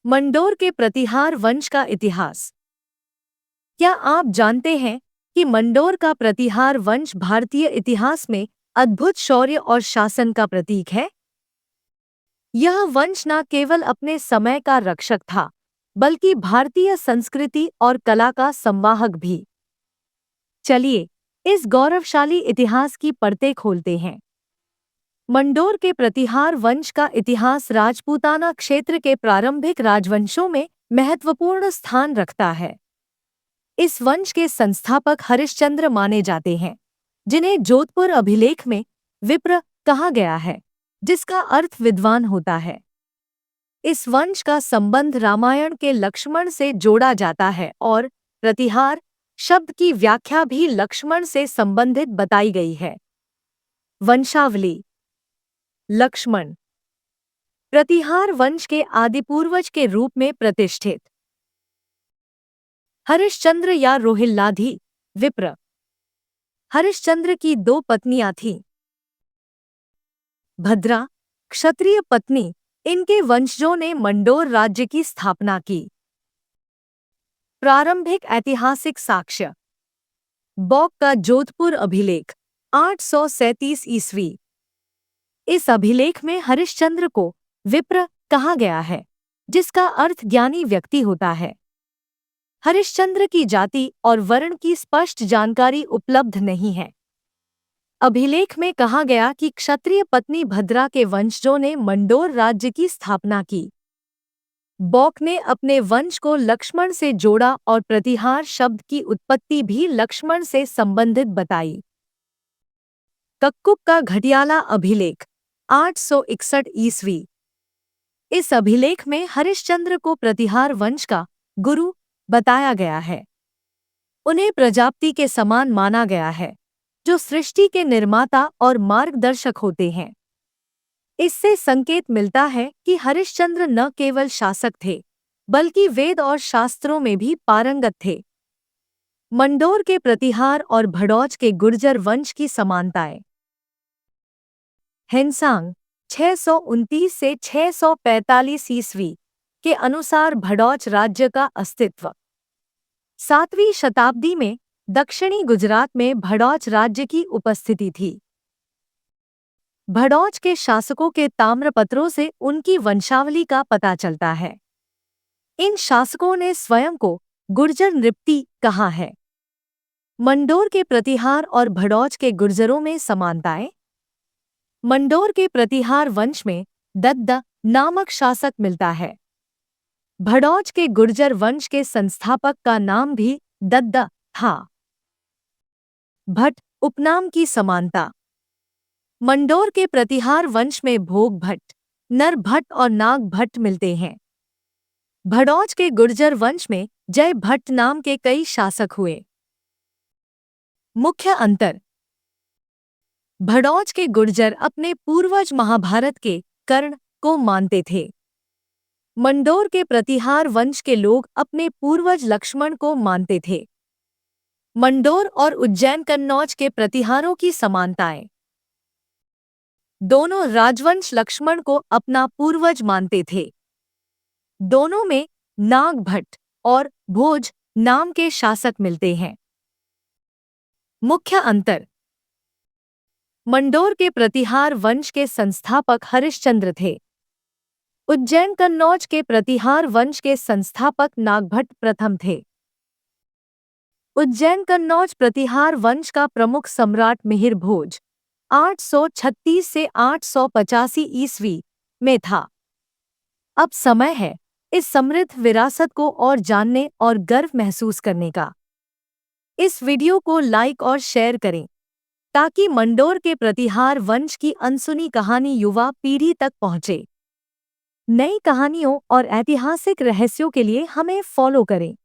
मंडोर के प्रतिहार वंश का इतिहास। क्या आप जानते हैं कि मंडोर का प्रतिहार वंश भारतीय इतिहास में अद्भुत शौर्य और शासन का प्रतीक है? यह वंश न केवल अपने समय का रक्षक था, बल्कि भारतीय संस्कृति और कला का संवाहक भी। चलिए, इस गौरवशाली इतिहास की परतें खोलते हैं। मंडोर के प्रतिहार वंश का इतिहास राजपूताना क्षेत्र के प्रारंभिक राजवंशों में महत्वपूर्ण स्थान रखता है। इस वंश के संस्थापक हरिश्चंद्र माने जाते हैं, जिन्हें जोधपुर अभिलेख में विप्र कहा गया है, जिसका अर्थ विद्वान होता है। इस वंश का संबंध रामायण के लक्ष्मण से जोड़ा जाता है और प्रतिहार शब्द की व्याख्या भी लक्ष्मण से संबंधित बताई गई है। वंशावली। लक्ष्मण प्रतिहार वंश के आदिपूर्वज के रूप में प्रतिष्ठित। हरिश्चंद्र या रोहिल्लाधी विप्र। हरिश्चंद्र की दो पत्नियां थीं। भद्रा क्षत्रिय पत्नी, इनके वंशजों ने मंडोर राज्य की स्थापना की। प्रारंभिक ऐतिहासिक साक्ष्य। बौक का जोधपुर अभिलेख 837 ईस्वी। इस अभिलेख में हरिश्चंद्र को विप्र कहा गया है, जिसका अर्थ ज्ञानी व्यक्ति होता है। हरिश्चंद्र की जाति और वर्ण की स्पष्ट जानकारी उपलब्ध नहीं है। अभिलेख में कहा गया कि क्षत्रिय पत्नी भद्रा के वंशजों ने मंडोर राज्य की स्थापना की। बौक ने अपने वंश को लक्ष्मण से जोड़ा और प्रतिहार शब्द की उत्पत्ति भी लक्ष्मण से संबंधित बताई। कक्कुक का घटियाला अभिलेख 861 ईस्वी। इस अभिलेख में हरिश्चंद्र को प्रतिहार वंश का गुरु बताया गया है। उन्हें प्रजापति के समान माना गया है, जो सृष्टि के निर्माता और मार्गदर्शक होते हैं। इससे संकेत मिलता है कि हरिश्चंद्र न केवल शासक थे, बल्कि वेद और शास्त्रों में भी पारंगत थे। मंडोर के प्रतिहार और भड़ौच के गुर्जर वंश की समानताएं। हिंसांग 629 से 645 ईस्वी के अनुसार भड़ौच राज्य का अस्तित्व। 7वीं शताब्दी में दक्षिणी गुजरात में भड़ौच राज्य की उपस्थिति थी। भड़ौच के शासकों के ताम्रपत्रों से उनकी वंशावली का पता चलता है। इन शासकों ने स्वयं को गुर्जर नृपति कहा है। मंडोर के प्रतिहार और भड़ौच के गुर्जरों में समानताएं। मंडोर के प्रतिहार वंश में दद्द नामक शासक मिलता है। भड़ौच के गुर्जर वंश के संस्थापक का नाम भी दद्द था। भट्ट उपनाम की समानता। मंडोर के प्रतिहार वंश में भोग भट्ट, नर भट्ट और नाग भट्ट मिलते हैं। भड़ौच के गुर्जर वंश में जय भट्ट नाम के कई शासक हुए। मुख्य अंतर। भड़ौच के गुर्जर अपने पूर्वज महाभारत के कर्ण को मानते थे। मंडोर के प्रतिहार वंश के लोग अपने पूर्वज लक्ष्मण को मानते थे। मंडोर और उज्जैन कन्नौज के प्रतिहारों की समानताएं। दोनों राजवंश लक्ष्मण को अपना पूर्वज मानते थे। दोनों में नाग भट्ट और भोज नाम के शासक मिलते हैं। मुख्य अंतर। मंडोर के प्रतिहार वंश के संस्थापक हरिश्चंद्र थे। उज्जैन कन्नौज के प्रतिहार वंश के संस्थापक नागभट्ट प्रथम थे। उज्जैन कन्नौज प्रतिहार वंश का प्रमुख सम्राट मिहिर भोज 836 से 885 ईस्वी में था। अब समय है इस समृद्ध विरासत को और जानने और गर्व महसूस करने का। इस वीडियो को लाइक और शेयर करें, ताकि मंडोर के प्रतिहार वंश की अनसुनी कहानी युवा पीढ़ी तक पहुंचे। नई कहानियों और ऐतिहासिक रहस्यों के लिए हमें फॉलो करें।